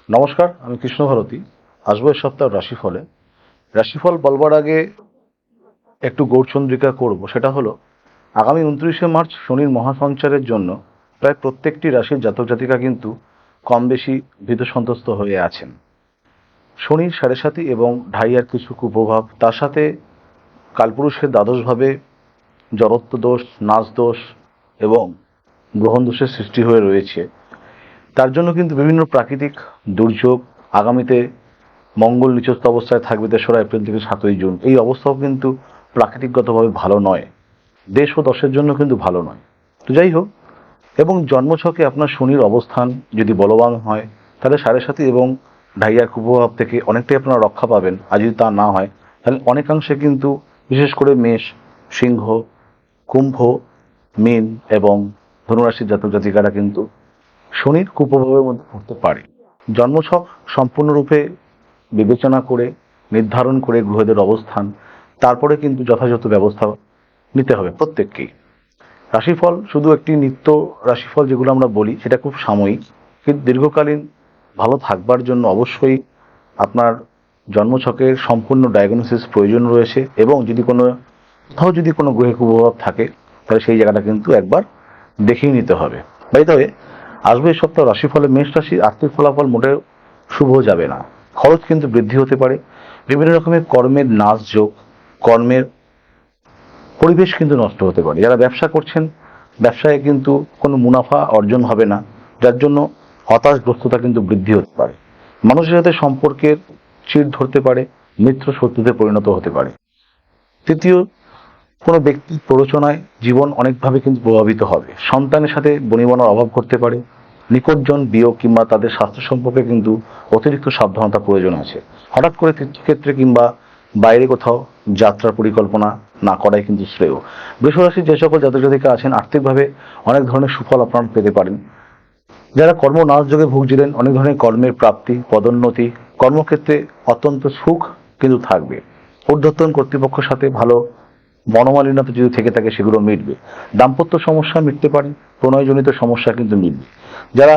নমস্কার, আমি কৃষ্ণ ভারতী। আসবো এই সপ্তাহ রাশিফলে। রাশিফল বলবার আগে একটু গৌরচন্দ্রিকা করব। সেটা হলো আগামী 29শে মার্চ শনির মহাসঞ্চারের জন্য প্রায় প্রত্যেকটি রাশির জাতক জাতিকা কিন্তু কম বেশি ভীত সন্ত্রস্ত হয়ে আছেন। শনির সাড়ে সাতি এবং ঢাইয়ার কিছু কুপ্রভাব, তার সাথে কালপুরুষের দ্বাদশভাবে জড়ত্ব দোষ, নাচ দোষ এবং গ্রহণ দোষের সৃষ্টি হয়ে রয়েছে। তার জন্য কিন্তু বিভিন্ন প্রাকৃতিক দুর্যোগ আগামীতে মঙ্গল নিচস্থ অবস্থায় থাকবে 3রা এপ্রিল থেকে 7ই জুন। এই অবস্থাও কিন্তু প্রাকৃতিকগতভাবে ভালো নয়, দেশ ও দশের জন্য কিন্তু ভালো নয়। তো যাই হোক, এবং জন্মছকে আপনার শনির অবস্থান যদি বলবান হয় তাহলে সাড়ে সাতি এবং ঢাইয়ার কুপ্রভাব থেকে অনেকটাই আপনারা রক্ষা পাবেন। আর যদি তা না হয় তাহলে অনেকাংশে কিন্তু বিশেষ করে মেষ, সিংহ, কুম্ভ, মীন এবং ধনুরাশির জাতক জাতিকারা কিন্তু শনির কুপ্রভাবের মধ্যে পড়তে পারে। জন্মছক সম্পূর্ণরূপে বিবেচনা করে নির্ধারণ করে গ্রহদের অবস্থান, তারপরে কিন্তু যথাযথ ব্যবস্থা নিতে হবে প্রত্যেককেই। রাশিফল শুধু একটি নিত্য রাশিফল যেগুলো আমরা বলি সেটা খুব সাময়িক, কিন্তু দীর্ঘকালীন ভালো থাকবার জন্য অবশ্যই আপনার জন্মছকের সম্পূর্ণ ডায়াগনোসিস প্রয়োজন রয়েছে। এবং যদি কোথাও যদি কোনো গ্রহে কুপ্রভাব থাকে তাহলে সেই জায়গাটা কিন্তু একবার দেখেই নিতে হবে। বাই দ্য ওয়ে, আসবে এই সপ্তাহ রাশিফলে মেষ রাশির আর্থিক ফলাফল মোটেও শুভ যাবে না। খরচ কিন্তু বৃদ্ধি হতে পারে। বিভিন্ন রকমের কর্মের নাশ যোগ, কর্মের পরিবেশ কিন্তু নষ্ট হতে পারে। যারা ব্যবসা করছেন, ব্যবসায় কিন্তু কোনো মুনাফা অর্জন হবে না, যার জন্য হতাশগ্রস্ততা কিন্তু বৃদ্ধি হতে পারে। মানুষের সাথে সম্পর্কের চিড় ধরতে পারে, মিত্র শত্রুতে পরিণত হতে পারে। তৃতীয়, কোনো ব্যক্তির প্ররোচনায় জীবন অনেকভাবে কিন্তু প্রভাবিত হবে। সন্তানের সাথে বনিবনার অভাব ঘটতে পারে। নিকটজন বিয়োগ কিংবা তাদের স্বাস্থ্য সম্পর্কে কিন্তু অতিরিক্ত সাবধানতা প্রয়োজন আছে। হঠাৎ করে তীর্থক্ষেত্রে কিংবা বাইরে কোথাও যাত্রার পরিকল্পনা না করাই কিন্তু শ্রেয়। বৃষরাশির যে সকল জাতক জাতিকা আছেন আর্থিকভাবে অনেক ধরনের সুফল আপনারা পেতে পারেন। যারা কর্মনাশ যোগে ভুগছিলেন, অনেক ধরনের কর্মের প্রাপ্তি, পদোন্নতি, কর্মক্ষেত্রে অত্যন্ত সুখ কিন্তু থাকবে। ঊর্ধ্বতন কর্তৃপক্ষের সাথে ভালো মনোমালিন্যতা যদি থেকে থাকে সেগুলো মিটবে। দাম্পত্য সমস্যা মিটতে পারে, প্রণয়জনিত সমস্যা কিন্তু মিটবে। যারা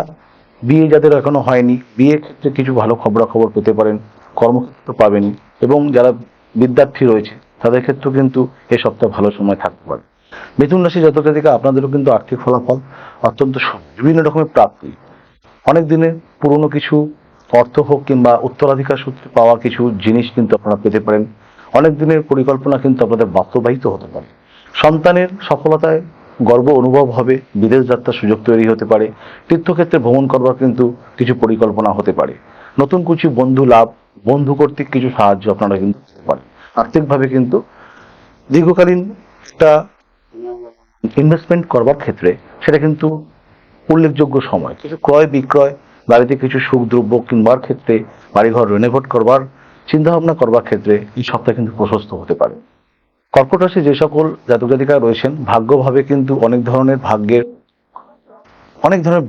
বিয়ে যাদের এখনো হয়নি, বিয়ের ক্ষেত্রে কিছু ভালো খবরাখবর পেতে পারেন, কর্মক্ষেত্র পাবেনই। এবং যারা বিদ্যার্থী রয়েছে তাদের ক্ষেত্রেও কিন্তু এ সপ্তাহ ভালো সময় থাকতে পারে। মিথুন রাশি জাতক জাতিকা আপনাদেরও কিন্তু আর্থিক ফলাফল অত্যন্ত শুভ। বিভিন্ন রকমের প্রাপ্তি, অনেক দিনের পুরনো কিছু অর্থ হোক কিংবা উত্তরাধিকার সূত্রে পাওয়া কিছু জিনিস কিন্তু আপনারা পেতে পারেন। অনেক দিনের পরিকল্পনা কিন্তু আপনাদের বাস্তবায়িত হতে পারে। সন্তানের সফলতায় গর্ব অনুভব হবে, বিদেশ যাত্রার সুযোগ তৈরি হতে পারে। তীর্থক্ষেত্রে ভ্রমণ করবার কিন্তু কিছু পরিকল্পনা হতে পারে। নতুন কিছু বন্ধু লাভ, বন্ধু কর্তৃক কিছু সাহায্য আপনারা কিন্তু পেতে পারেন। আর্থিকভাবে কিন্তু দীর্ঘকালীন একটা ইনভেস্টমেন্ট করবার ক্ষেত্রে সেটা কিন্তু উল্লেখযোগ্য সময়। কিছু ক্রয় বিক্রয়, বাড়িতে কিছু সুখদ্রব্য কিনবার ক্ষেত্রে, বাড়িঘর রেনোভেট করবার চিন্তাভাবনা করবার ক্ষেত্রে এই সপ্তাহ কিন্তু প্রশস্ত হতে পারে। কর্কট রাশি যে সকল জাতক জাতিকা রয়েছেন, ভাগ্যভাবে কিন্তু অনেক ধরনের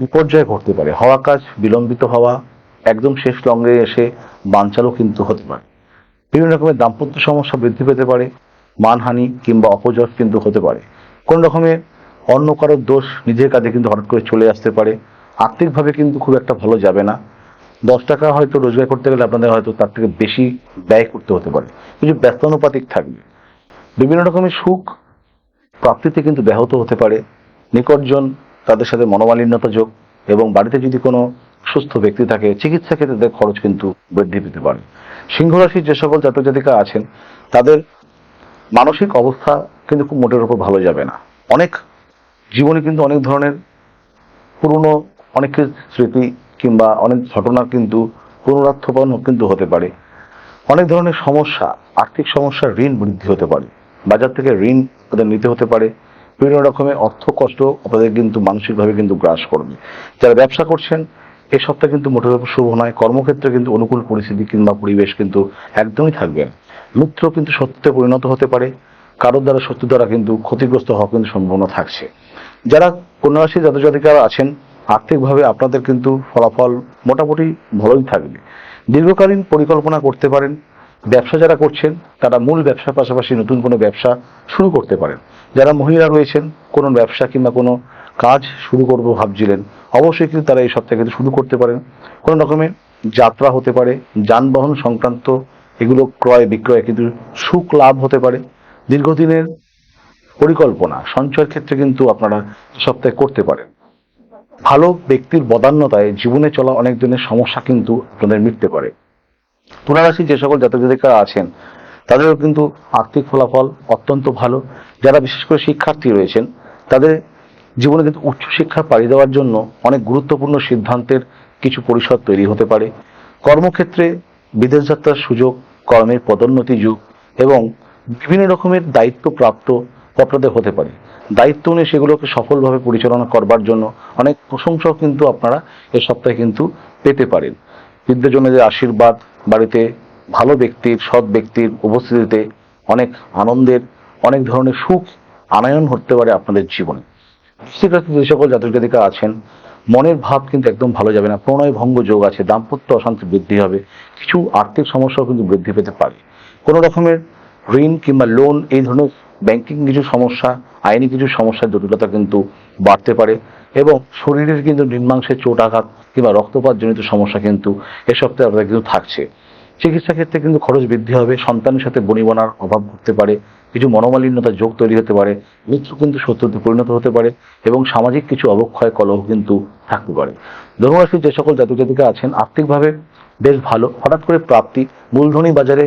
বিপর্যয় ঘটতে পারে। হওয়া কাজ বিলম্বিত হওয়া, একদম শেষ লগ্নে এসে বানচালও কিন্তু হতে পারে। বিভিন্ন রকমের দাম্পত্য সমস্যা বৃদ্ধি পেতে পারে। মানহানি কিংবা অপযশ কিন্তু হতে পারে। কোন রকমের অন্য কারোর দোষ নিজের কাছে কিন্তু হঠাৎ করে চলে আসতে পারে। আর্থিকভাবে কিন্তু খুব একটা ভালো যাবে না। 10 টাকা হয়তো রোজগার করতে গেলে আপনাদের হয়তো তার থেকে বেশি ব্যয় করতে হতে পারে। কিছু ব্যস্তানুপাতিক থাকবে। বিভিন্ন রকমের সুখ প্রাপ্তিতে কিন্তু ব্যাহত হতে পারে। নিকটজন তাদের সাথে মনোমালিন্যতা যোগ, এবং বাড়িতে যদি কোনো সুস্থ ব্যক্তি থাকে চিকিৎসা ক্ষেত্রে তাদের খরচ কিন্তু বৃদ্ধি পেতে পারে। সিংহ রাশির যে সকল জাতক জাতিকা আছেন তাদের মানসিক অবস্থা কিন্তু খুব মোটের উপর ভালো যাবে না। অনেক জীবনে কিন্তু অনেক ধরনের পুরনো অনেক স্মৃতি কিংবা অনেক ঘটনা কিন্তু পুনরুত্থাপন কিন্তু হতে পারে। অনেক ধরনের সমস্যা, আর্থিক সমস্যা, ঋণ বৃদ্ধি হতে পারে। বাজার থেকে ঋণ তাদের নিতে হতে পারে। বিভিন্ন রকমের অর্থ কষ্ট আপনাদের কিন্তু মানসিকভাবে কিন্তু গ্রাস করবে। যারা ব্যবসা করছেন এই সপ্তাহ কিন্তু মোটের উপর শুভ নয়। কর্মক্ষেত্রে কিন্তু অনুকূল পরিস্থিতি কিংবা পরিবেশ কিন্তু একদমই থাকবে না। মিত্র কিন্তু শত্রুতে পরিণত হতে পারে। কারোর দ্বারা শত্রু দ্বারা কিন্তু ক্ষতিগ্রস্ত হওয়ার কিন্তু সম্ভাবনা থাকছে। যারা কন্যা রাশির জাতক জাতিকারা আছেন আর্থিকভাবে আপনাদের কিন্তু ফলাফল মোটামুটি ভালোই থাকবে। দীর্ঘকালীন পরিকল্পনা করতে পারেন। ব্যবসা যারা করছেন তারা মূল ব্যবসার পাশাপাশি নতুন কোনো ব্যবসা শুরু করতে পারেন। যারা মহিলা রয়েছেন কোনো ব্যবসা কিংবা কোনো কাজ শুরু করবো ভাবছিলেন, অবশ্যই কিন্তু তারা এই সপ্তাহে কিন্তু শুরু করতে পারেন। কোনো রকমের যাত্রা হতে পারে, যানবাহন সংক্রান্ত এগুলো ক্রয় বিক্রয় কিন্তু সুখ লাভ হতে পারে। দীর্ঘদিনের পরিকল্পনা সঞ্চয়ের ক্ষেত্রে কিন্তু আপনারা এই সপ্তাহে করতে পারেন। ভালো ব্যক্তির বদান্যতায় জীবনে চলা অনেক দিনের সমস্যা কিন্তু আপনাদের মিটতে পারে। তুলা রাশির যে সকল জাতক জাতিকারা আছেন তাদেরও কিন্তু আর্থিক ফলাফল অত্যন্ত ভালো। যারা বিশেষ করে শিক্ষার্থী রয়েছেন তাদের জীবনে কিন্তু উচ্চশিক্ষা পাড়ি দেওয়ার জন্য অনেক গুরুত্বপূর্ণ সিদ্ধান্তের কিছু পরিসর তৈরি হতে পারে। কর্মক্ষেত্রে বিদেশ যাত্রার সুযোগ, কর্মের পদোন্নতি যুগ এবং বিভিন্ন রকমের দায়িত্বপ্রাপ্ত আপনাদের হতে পারে। দায়িত্ব নিয়ে সেগুলোকে সফলভাবে পরিচালনা করবার জন্য অনেক প্রশংসাও কিন্তু আপনারা এ সপ্তাহে কিন্তু পেতে পারেন। বিদ্যাজনদের আশীর্বাদ, বাড়িতে ভালো ব্যক্তির, সৎ ব্যক্তির উপস্থিতিতে অনেক আনন্দের, অনেক ধরনের সুখ আনায়ন হতে পারে আপনাদের জীবনে। বৃশ্চিক রাশিতে যে সকল জাতক জাতিকা আছেন মনের ভাব কিন্তু একদম ভালো যাবে না, প্রণয় ভঙ্গ যোগ আছে, দাম্পত্য অশান্তি বৃদ্ধি হবে, কিছু আর্থিক সমস্যাও কিন্তু বৃদ্ধি পেতে পারে। কোনো রকমের ঋণ কিংবা লোন, এই ধরনের ব্যাংকিং কিছু সমস্যা, আইনি কিছু সমস্যার জটিলতা কিন্তু বাড়তে পারে এবং শরীরের কিন্তু নিম্নাংশে চোট আঘাত কিংবা রক্তপাত জনিত সমস্যা কিন্তু এ সপ্তাহে আপনাদের কিন্তু থাকছে। চিকিৎসা ক্ষেত্রে কিন্তু খরচ বৃদ্ধি হবে, সন্তানের সাথে বনিবনার অভাব ঘটতে পারে, কিছু মনোমালিন্যতার যোগ তৈরি হতে পারে, মৃত্যু কিন্তু শত্রুতে পরিণত হতে পারে এবং সামাজিক কিছু অবক্ষয় কলহ কিন্তু থাকতে পারে। ধনুরাশির যে সকল জাতক জাতিকা আছেন আর্থিকভাবে বেশ ভালো, হঠাৎ করে প্রাপ্তি, মূলধনী বাজারে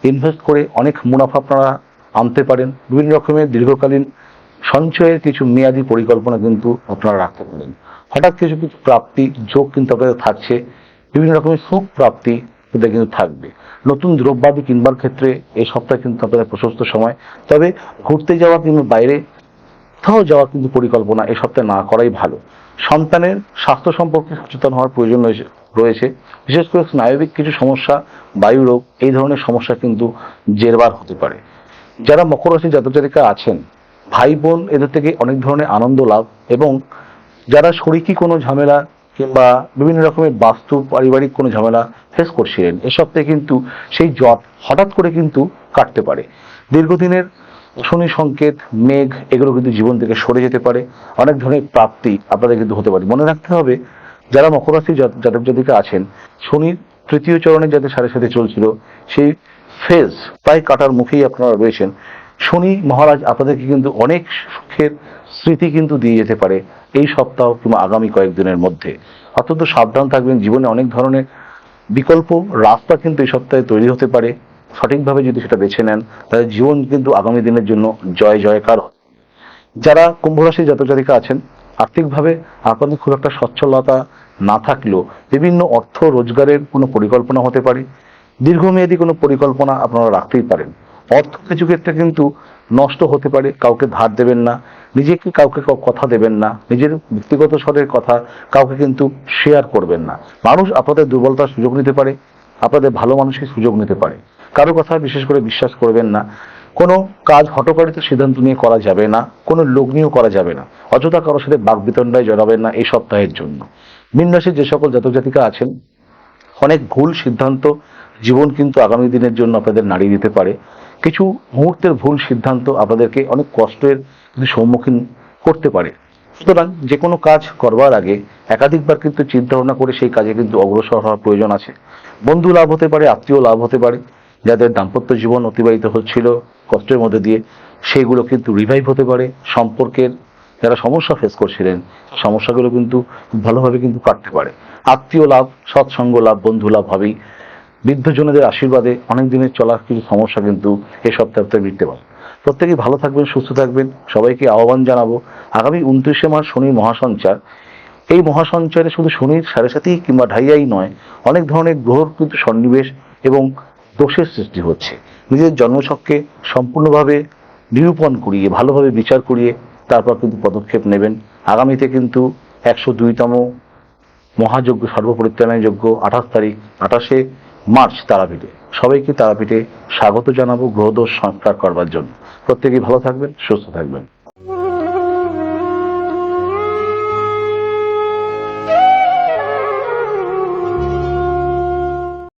ইনভেস্ট করে অনেক মুনাফা আপনারা আনতে পারেন। বিভিন্ন রকমের দীর্ঘকালীন সঞ্চয়ের কিছু মেয়াদি পরিকল্পনা কিন্তু আপনারা রাখতে পারেন। হঠাৎ কিছু কিছু প্রাপ্তি যোগ কিন্তু আপনাদের থাকছে, বিভিন্ন রকমের সুখ প্রাপ্তি কিন্তু থাকবে। নতুন দ্রব্যাদি কিনবার ক্ষেত্রে এই সপ্তাহে কিন্তু আপনাদের প্রশস্ত সময়। তবে ঘুরতে যাওয়া কিংবা বাইরে কোথাও যাওয়ার কিন্তু পরিকল্পনা এই সপ্তাহে না করাই ভালো। সন্তানের স্বাস্থ্য সম্পর্কে সচেতন হওয়ার প্রয়োজন রয়েছে। বিশেষ করে স্নায়বিক কিছু সমস্যা, বায়ু রোগ, এই ধরনের সমস্যা কিন্তু জেরবার হতে পারে। যারা মকর রাশির জাতক জাতিকা আছেন ভাই বোন এদের থেকে অনেক ধরনের আনন্দ লাভ এবং যারা শরিকি কোনো ঝামেলা কিংবা বিভিন্ন রকমের বাস্তু পারিবারিক কোনো ঝামেলা ফেস করছিলেন এ সপ্তাহে কিন্তু সেই জট হঠাৎ করে কিন্তু কাটতে পারে। দীর্ঘদিনের শনি সংকেত, মেঘ এগুলো কিন্তু জীবন থেকে সরে যেতে পারে। অনেক ধরনের প্রাপ্তি আপনাদের কিন্তু হতে পারে। মনে রাখতে হবে যারা মকর রাশির জাতক জাতিকা আছেন শনির তৃতীয় চরণে যাদের সাথে সাথে চলছিল সেই ফেজ প্রায় কাটার মুখেই আপনারা রয়েছেন। শনি মহারাজ আপনাদেরকে কিন্তু অনেক সুখের স্মৃতি কিন্তু দিয়ে যেতে পারে এই সপ্তাহ কিংবা আগামী কয়েকদিনের মধ্যে। অত্যন্ত সাবধান থাকবেন, জীবনে অনেক ধরনের বিকল্প রাস্তা কিন্তু এই সপ্তাহে তৈরি হতে পারে। সঠিকভাবে যদি সেটা বেছে নেন তাহলে জীবন কিন্তু আগামী দিনের জন্য জয় জয়কার। যারা কুম্ভ রাশির জাতক জাতিকা আছেন আর্থিকভাবে আপনাদের খুব একটা সচ্ছলতা না থাকলেও বিভিন্ন অর্থ রোজগারের কোনো পরিকল্পনা হতে পারে। দীর্ঘমেয়াদী কোনো পরিকল্পনা আপনারা রাখতেই পারেন। অর্থ কিছু ক্ষেত্রে কিন্তু নষ্ট হতে পারে, কাউকে ধার দেবেন না, নিজেকে কাউকে কথা দেবেন না, নিজের ব্যক্তিগত স্বরের কথা কাউকে কিন্তু শেয়ার করবেন না। মানুষ আপনাদের দুর্বলতার সুযোগ নিতে পারে, আপনাদের ভালো মানুষের সুযোগ নিতে পারে। কারো কথা বিশেষ করে বিশ্বাস করবেন না। কোনো কাজ হঠকারিত সিদ্ধান্ত নিয়ে করা যাবে না, কোনো লোক নিয়েও করা যাবে না। অযথা কারোর সাথে বাকবিতণ্ডায় জড়াবেন না এই সপ্তাহের জন্য। মীন রাশির যে সকল জাতক জাতিকা আছেন অনেক ভুল সিদ্ধান্ত জীবন কিন্তু আগামী দিনের জন্য আপনাদের নাড়িয়ে দিতে পারে। কিছু মুহূর্তের ভুল সিদ্ধান্ত আপনাদেরকে অনেক কষ্টের সম্মুখীন করতে পারে। সুতরাং যে কোনো কাজ করবার আগে একাধিকবার কিন্তু চিন্তা ভাবনা করে সেই কাজে কিন্তু অগ্রসর হওয়ার প্রয়োজন আছে। বন্ধু লাভ হতে পারে, আত্মীয় লাভ হতে পারে। যাদের দাম্পত্য জীবন অতিবাহিত হচ্ছিল কষ্টের মধ্যে দিয়ে সেইগুলো কিন্তু রিভাইভ হতে পারে। সম্পর্কের যারা সমস্যা ফেস করছিলেন সমস্যাগুলো কিন্তু ভালোভাবে কিন্তু কাটতে পারে। আত্মীয় লাভ, সৎসঙ্গ লাভ, বন্ধু লাভ হবেই। বৃদ্ধজনদের আশীর্বাদে অনেক দিনের চলার কিছু সমস্যা কিন্তু এই সপ্তাহে মিটতে পারে। প্রত্যেকেই ভালো থাকবেন, সুস্থ থাকবেন। সবাইকে আহ্বান জানাবো আগামী 29শে মার্চ শনির মহাসঞ্চার। এই মহাসঞ্চারে শুধু শনির সাড়ে সাথেই কিংবা ঢাইয়াই নয়, অনেক ধরনের গ্রহর কিন্তু সন্নিবেশ এবং দোষের সৃষ্টি হচ্ছে। নিজের জন্মছককে সম্পূর্ণভাবে নিরূপণ করিয়ে ভালোভাবে বিচার করিয়ে তারপর কিন্তু পদক্ষেপ নেবেন। আগামীতে কিন্তু 102তম মহাযজ্ঞ সর্বপরিত্রাণায় যজ্ঞ 28 মার্চ তারাপীঠে। সবাইকে তারাপীঠে স্বাগত জানাবো গ্রহদোষ সংস্কার করবার জন্য। প্রত্যেকেই ভালো থাকবেন, সুস্থ থাকবেন।